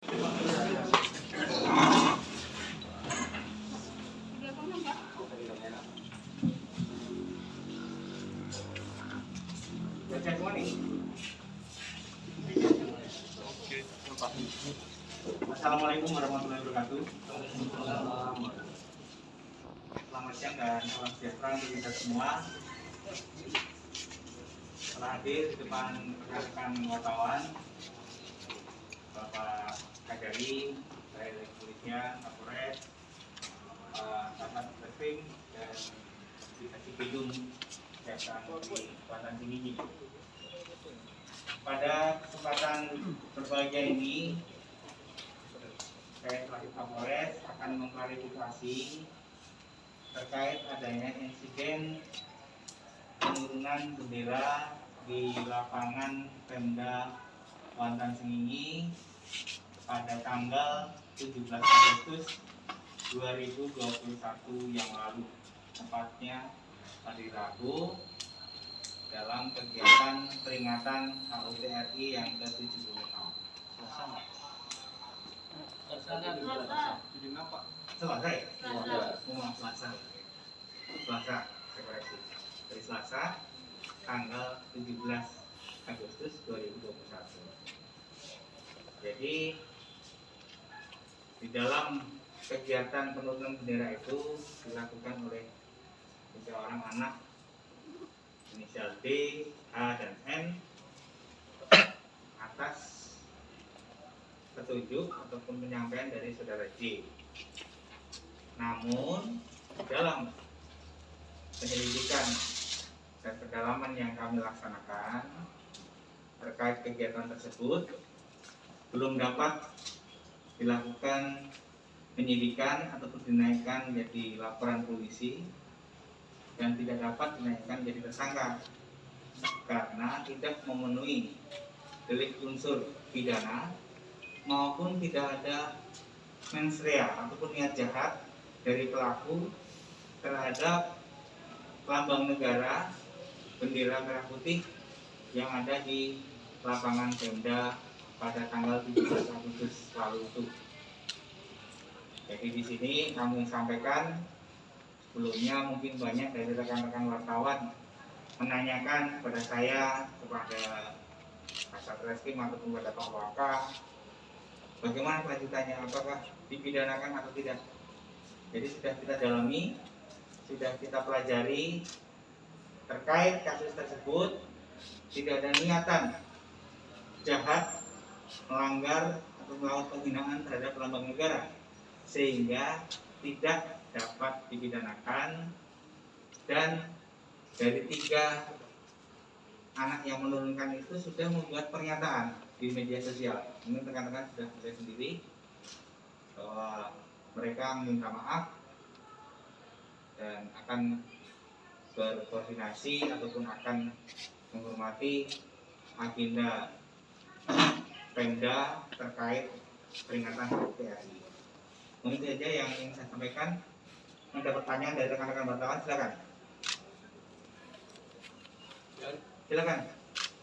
Baca semua nih. Assalamualaikum warahmatullahi wabarakatuh. Selamat siang dan salam sejahtera untuk kita semua. Telah hadir di depan rekan-rekan wartawan, Bapak Kajari, dari Kepolisian, Kapolres, Kasat Reskrim, dan Divisi Bidung Kejaksaan di Selatan Tinggi. Pada kesempatan berbahagia ini, saya selaku Kapolres akan mengklarifikasi terkait adanya insiden penurunan bendera di lapangan Pemda Kuantan Sengingi pada tanggal 17 Agustus 2021 yang lalu, tepatnya hari Rabu, dalam kegiatan peringatan HUT RI yang ke-76. Selasa ya? Selasa, saya koreksi. Dari Selasa, tanggal 17 Agustus 2021. Jadi, di dalam kegiatan penurunan bendera itu dilakukan oleh 3 orang anak inisial D, H, dan N atas petunjuk ataupun penyampaian dari saudara J. Namun dalam penyelidikan dan pendalaman yang kami laksanakan terkait kegiatan tersebut belum dapat dilakukan penyidikan ataupun dinaikkan menjadi laporan polisi dan tidak dapat dinaikkan menjadi tersangka karena tidak memenuhi delik unsur pidana maupun tidak ada mens rea ataupun niat jahat dari pelaku terhadap lambang negara bendera merah putih yang ada di lapangan Pemda pada tanggal 17 Agustus lalu itu. Jadi di sini kami sampaikan, sebelumnya mungkin banyak dari rekan-rekan wartawan menanyakan kepada saya, kepada Kasat Reskrim ataupun kepada Pak Waka, bagaimana kelanjutannya, apakah dipidanakan atau tidak. Jadi sudah kita dalami, sudah kita pelajari terkait kasus tersebut, tidak ada niatan jahat melanggar atau melakukan penghinaan terhadap lambang negara, sehingga tidak dapat dipidanakan. Dan dari 3 anak yang menurunkan itu sudah membuat pernyataan di media sosial. Mungkin rekan-rekan sudah melihat sendiri bahwa mereka meminta maaf dan akan berkoordinasi ataupun akan menghormati agenda Pemda terkait peringatan HUT RI. Mungkin saja yang ingin saya sampaikan. Ada pertanyaan dari rekan-rekan wartawan, silakan. Silakan.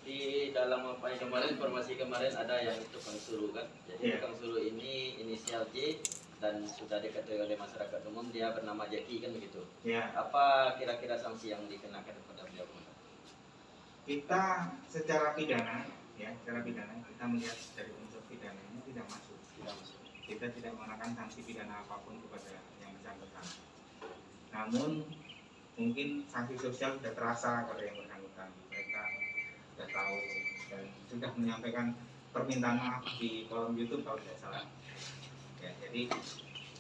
Di dalam informasi kemarin ada yang tukang suruh kan. Jadi tukang suruh ini inisial J dan sudah diketahui oleh masyarakat umum dia bernama Jeki kan begitu. Ya. Apa kira-kira sanksi yang dikenakan kepada beliau? Kita secara pidana, ya, secara pidana kita melihat dari unsur pidana ini tidak masuk. Kita tidak mengenakan sanksi pidana apapun kepada yang bersangkutan. Namun mungkin sanksi sosial sudah terasa pada yang bersangkutan. Mereka sudah tahu dan sudah menyampaikan permintaan maaf di kolom YouTube kalau tidak salah. Ya, jadi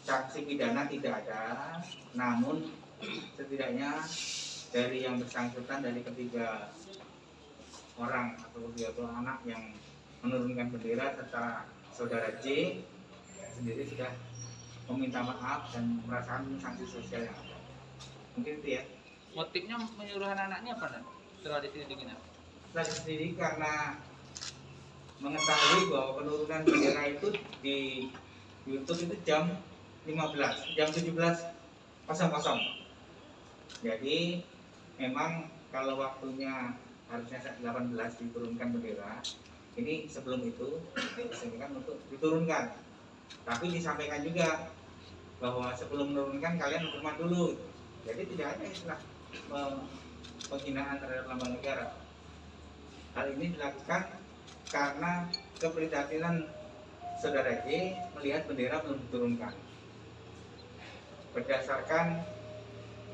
sanksi pidana tidak ada, namun setidaknya dari yang bersangkutan, dari ketiga orang atau 30 anak yang menurunkan bendera serta saudara J sendiri sudah meminta maaf dan merasakan sanksi sosial yang ada. Mungkin itu ya. Motifnya menyuruh anak-anaknya apa? Setelah diselidiki? Setelah diselidiki karena mengetahui bahwa penurunan bendera itu di YouTube itu jam 15, jam 17.00. Jadi memang kalau waktunya harusnya 18 diturunkan bendera, Ini sebelum itu disampaikan untuk diturunkan, tapi disampaikan juga bahwa sebelum menurunkan kalian hormat dulu. Jadi tidak ada istilah penghinaan terhadap lambang negara. Hal ini dilakukan karena keprihatinan saudara J melihat bendera belum diturunkan. Berdasarkan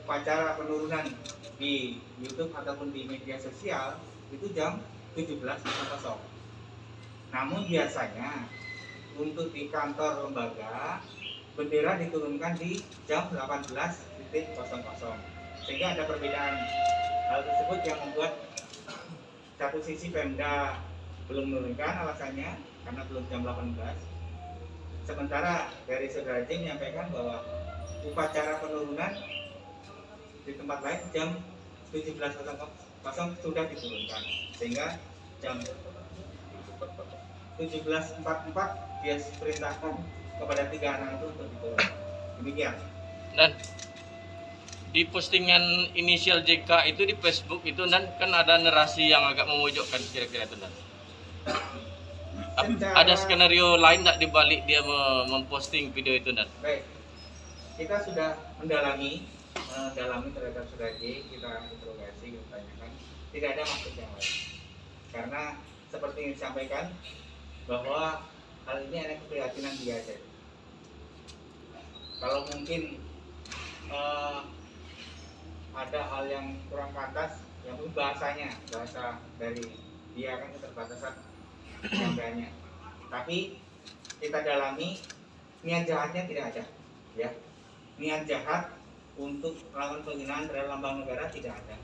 upacara penurunan di YouTube ataupun di media sosial itu jam 17.00. Namun biasanya untuk di kantor lembaga bendera diturunkan di jam 18.00, sehingga ada perbedaan. Hal tersebut yang membuat satu sisi Pemda belum menurunkan alasannya karena belum jam 18. Sementara dari saudara J menyampaikan bahwa upacara penurunan di tempat lain jam 17.00 sudah diturunkan, sehingga jam 17.44 dia perintahkan kepada 3 anak itu untuk diturunkan. Demikian. Dan di postingan inisial JK itu di Facebook itu dan kan ada narasi yang agak memojokkan kira-kira itu dan ada skenario lain tak dibalik dia memposting video itu dan? Baik, kita sudah mendalami terhadap saudara J, kita interogasi, kita tanyakan, tidak ada maksud yang lain. Karena seperti yang disampaikan bahwa hal ini ada keprihatinan dia saja. Kalau mungkin ada hal yang kurang pantas, yang pun bahasa dari dia kan keterbatasan penyampaiannya. Tapi kita dalami, niat jahatnya tidak ada, ya. Niat jahat untuk melakukan penghinaan terhadap lambang negara tidak ada.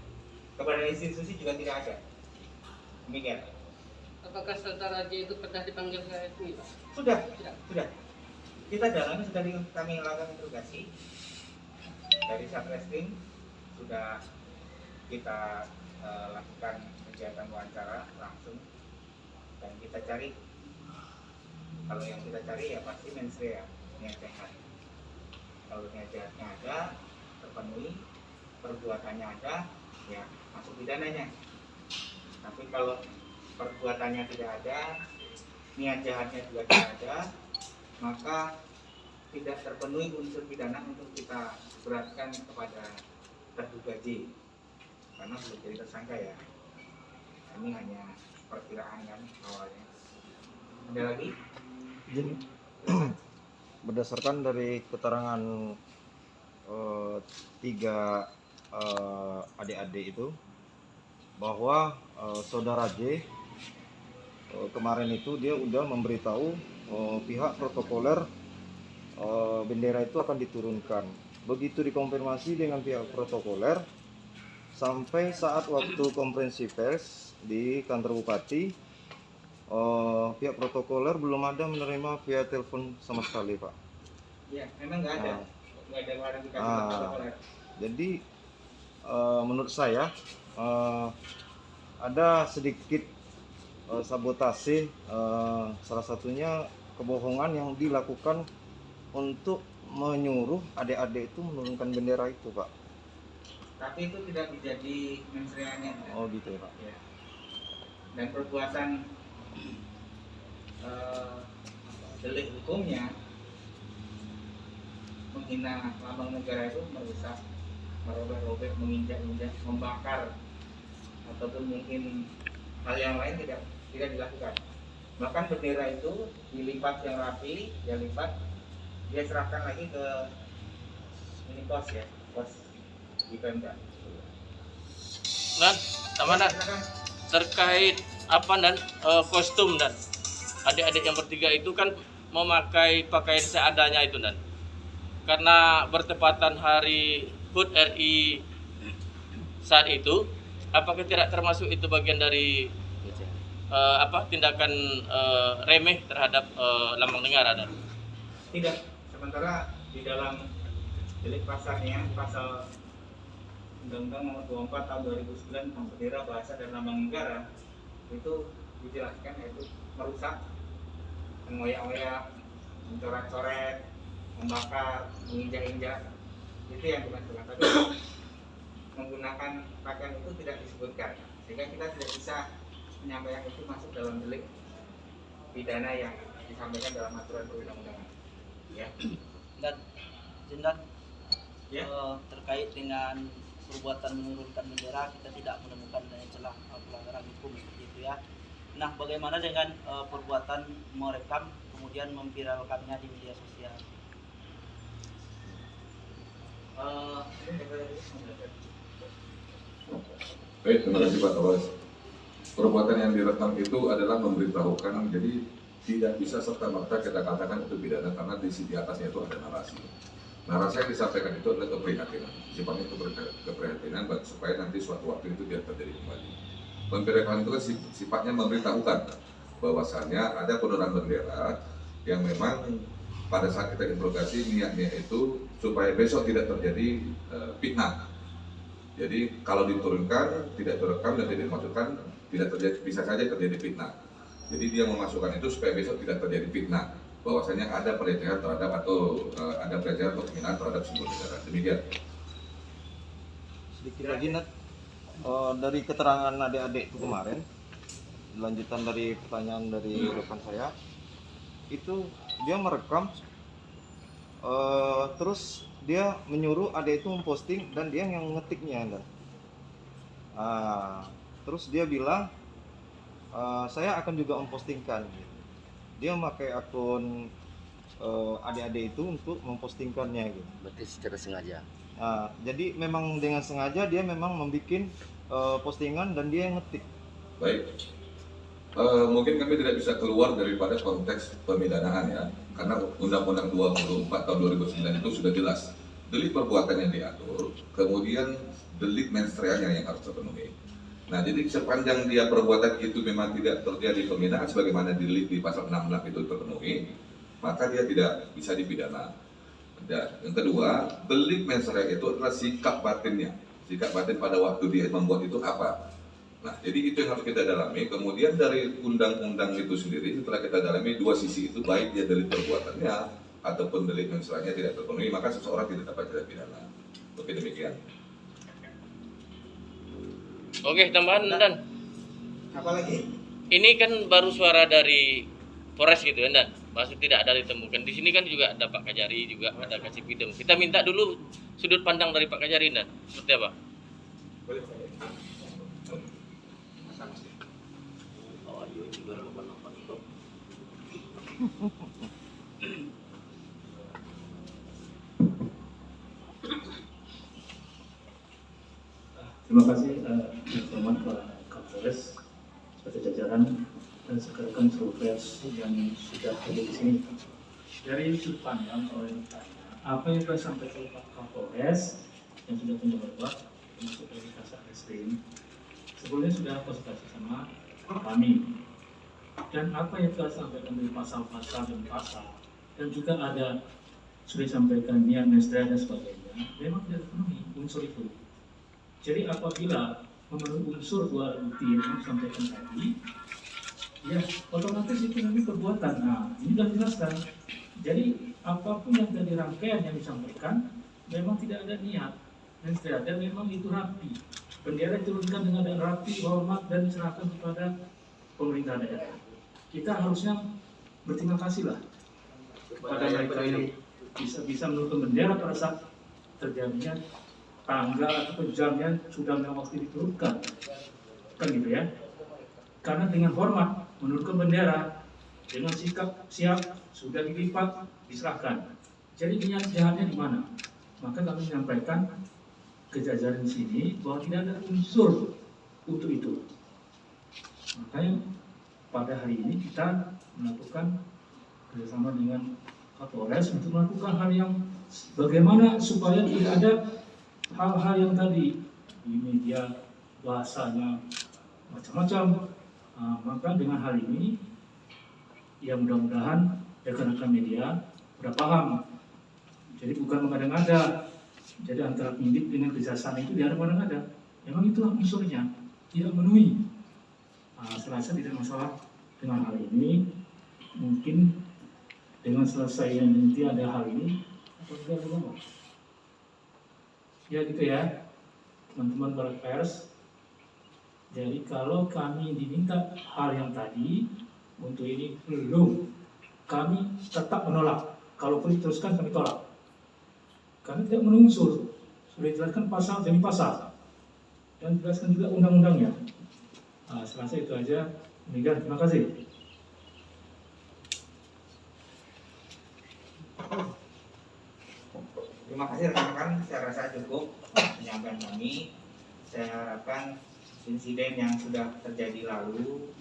Kepada institusi juga tidak ada. Demikian. Apakah saudara J itu pernah dipanggil ke FPI, Pak? Sudah. Kita dalami, sudah kami lakukan interogasi dari Satreskrim, sudah kita lakukan kegiatan wawancara langsung dan kita cari. Kalau yang kita cari ya pasti mensrea, niat jahat. Kalau niat jahatnya ada, terpenuhi, perbuatannya ada, ya masuk pidananya. Tapi kalau perbuatannya tidak ada, niat jahatnya juga tidak ada, maka tidak terpenuhi unsur pidana untuk kita beratkan kepada terduga J, karena belum jadi tersangka ya. Ini hanya perkiraan kan awalnya. Ada lagi? Jadi berdasarkan dari keterangan 3 adik-adik itu bahwa saudara J kemarin itu dia udah memberitahu pihak protokoler bendera itu akan diturunkan. Begitu dikonfirmasi dengan pihak protokoler, sampai saat waktu konferensi pers di kantor bupati, pihak protokoler belum ada menerima via telepon sama sekali, Pak. Ya, memang nggak ada. Nggak ada klarifikasi protokoler. Jadi menurut saya ada sedikit sabotase, salah satunya kebohongan yang dilakukan untuk menyuruh adik-adik itu menurunkan bendera itu, Pak. Tapi itu tidak menjadi mensreanya. Oh gitu ya, Pak. Ya. Dan perbuatan delik hukumnya menghina lambang negara itu merusak, merobek-robek, menginjak-injak, membakar, ataupun mungkin hal yang lain tidak dilakukan. Bahkan bendera itu dilipat yang rapi, dia serahkan lagi ke ini pos ya, pos di Pemda. Dan sama dan terkait apa dan kostum dan adik-adik yang bertiga itu kan memakai pakaian seadanya itu dan karena bertepatan hari HUT RI saat itu, apakah tidak termasuk itu bagian dari tindakan remeh terhadap lambang negara dan? Tidak. Sementara di dalam delik pasalnya, pasal Undang-Undang Nomor 24 Tahun 2009 tentang bendera, bahasa dan lambang negara, itu dijelaskan yaitu merusak, mengoyak-oyak, mencoret-coret, membakar, menginjak-injak, itu yang dimaksudkan. Tapi menggunakan pakaian itu tidak disebutkan, sehingga kita tidak bisa menyampaikan itu masuk dalam delik pidana yang disampaikan dalam aturan perundang-undangan. Ya. Dan Jendan, Ya. terkait dengan perbuatan menurunkan bendera, kita tidak menemukan adanya celah pelanggaran hukum seperti itu ya. Nah, bagaimana dengan perbuatan merekam kemudian memviralkannya di media sosial? Baik, terima kasih Pak Kapolres. Perbuatan yang direkam itu adalah memberitahukan, jadi tidak bisa serta-merta kita katakan itu pidana karena di atasnya itu ada narasi. Narasi yang disampaikan itu adalah keprihatinan, sifatnya itu keprihatinan supaya nanti suatu waktu itu tidak terjadi kembali. Memberitahukan itu kan sifatnya memberitahukan bahwasannya ada penurunan bendera yang memang pada saat kita interogasi niatnya itu supaya besok tidak terjadi fitnah. Jadi kalau diturunkan, tidak terekam dan tidak dimasukkan, tidak terjadi, bisa saja terjadi fitnah. Jadi dia memasukkan itu supaya besok tidak terjadi fitnah, bahwasanya ada pelecehan terhadap atau ada pelecehan atau penghinaan terhadap simbol negara. Demikian. Sedikit lagi Nat, dari keterangan adik-adik itu kemarin, lanjutan dari pertanyaan dari rekan saya, itu dia merekam, terus dia menyuruh adik itu memposting dan dia yang ngetiknya Nat. Terus dia bilang, saya akan juga mempostingkan. Dia memakai akun adik-adik itu untuk mempostingkannya gitu. Berarti secara sengaja. Jadi memang dengan sengaja dia memang membuat postingan dan dia yang ngetik. Baik. Mungkin kami tidak bisa keluar daripada konteks pemidanaan ya, karena Undang-Undang 24 tahun 2009 itu sudah jelas delik perbuatan yang diatur, kemudian delik menstrualnya yang harus terpenuhi. Nah, jadi sepanjang dia perbuatan itu memang tidak terjadi penghinaan sebagaimana delik di pasal 66 itu terpenuhi, maka dia tidak bisa dipidana. Dan yang kedua, delik menstrual itu adalah sikap batinnya, sikap batin pada waktu dia membuat itu apa. Nah, jadi itu yang harus kita dalami. Kemudian dari undang-undang itu sendiri, setelah kita dalami dua sisi itu, baik dia delik perbuatannya ataupun delik menstrualnya tidak terpenuhi, maka seseorang tidak dapat jerat pidana. Oke, demikian. Oke, tambahan Dan. Apa lagi? Ini kan baru suara dari Polres gitu ya, Dan. Maksud tidak ada ditemukan. Di sini kan juga ada Pak Kajari, juga ada Kasipidem. Kita minta dulu sudut pandang dari Pak Kajari, Dan. Seperti apa? Boleh. Oh, iya juga apa itu. Terima kasih teman-teman Pak Kapolres, sebagai jajaran dan rekan seluruh pers yang sudah hadir di sini. Dari sudut pandang oleh apa yang telah disampaikan Pak Kapolres yang sudah punya berbuat termasuk dari Kasat Reskrim, sebelumnya sudah konsultasi sama kami. Dan apa yang telah disampaikan dari pasal-pasal dan pasal, dan juga ada sudah disampaikan niat menstrual dan sebagainya, memang tidak terpenuhi unsur itu. Jadi apabila memenuhi unsur dua alat bukti yang disampaikan tadi, ya otomatis itu nanti perbuatan. Nah, ini sudah dijelaskan. Jadi apapun yang dari rangkaian yang disampaikan, memang tidak ada niat menstrual dan memang itu rapi. Bendera diturunkan dengan rapi, hormat dan diserahkan kepada pemerintah daerah. Kita harusnya berterima kasih lah kepada mereka yang bisa menurunkan bendera pada saat terjadinya tanggal atau jamnya sudah memang waktu diturunkan, kan gitu ya. Karena dengan hormat menurunkan bendera, dengan sikap siap sudah dilipat diserahkan. Jadi niat jahatnya di mana? Maka kami menyampaikan ke jajaran di sini bahwa tidak ada unsur untuk itu. Makanya pada hari ini kita melakukan bersama dengan Kapolres untuk melakukan hal yang bagaimana supaya tidak ada hal-hal yang tadi di media bahasanya macam-macam. Maka dengan hal ini ya mudah-mudahan rekan-rekan media sudah paham. Jadi bukan mengada-ngada. Jadi antara penyidik dengan kejaksaan itu tidak ada mengada-ngada. Memang itulah unsurnya, tidak memenuhi. Saya rasa tidak masalah dengan hal ini. Mungkin dengan selesainya nanti ada hal ini, apa tidak ada? Ya gitu ya, teman-teman para pers. Jadi kalau kami diminta hal yang tadi, untuk ini belum. Kami tetap menolak. Kalaupun diteruskan kami tolak. Kami tidak menunsur. Sudah dijelaskan pasal demi pasal dan dijelaskan juga undang-undangnya. Nah, saya rasa itu aja. Demikian, terima kasih. Terima kasih rekan-rekan, saya rasa cukup penyampaian kami. Saya harapkan insiden yang sudah terjadi lalu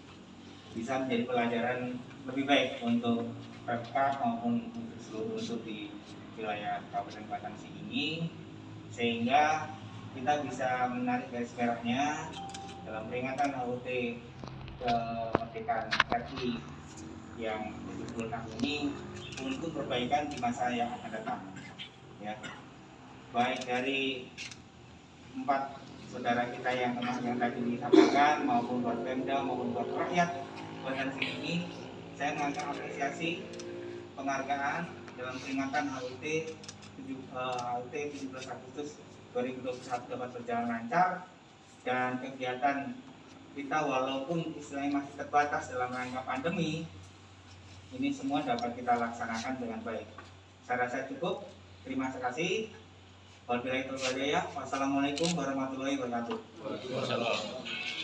bisa menjadi pelajaran lebih baik untuk Pemkab maupun untuk seluruh unsur di wilayah Kabupaten Batansi ini, sehingga kita bisa menarik garis merahnya dalam peringatan HUT kemerdekaan RI yang 76 ini untuk perbaikan di masa yang akan datang. Ya, baik dari 4 saudara kita yang tadi disampaikan maupun buat Pemda maupun buat rakyat Batansi ini, saya mengajukan apresiasi penghargaan dalam peringatan HUT 17 Agustus 2021 dapat berjalan lancar, dan kegiatan kita walaupun istilahnya masih terbatas dalam rangka pandemi ini semua dapat kita laksanakan dengan baik. Saya rasa cukup. Terima kasih. Wassalamualaikum warahmatullahi wabarakatuh. Waalaikumsalam.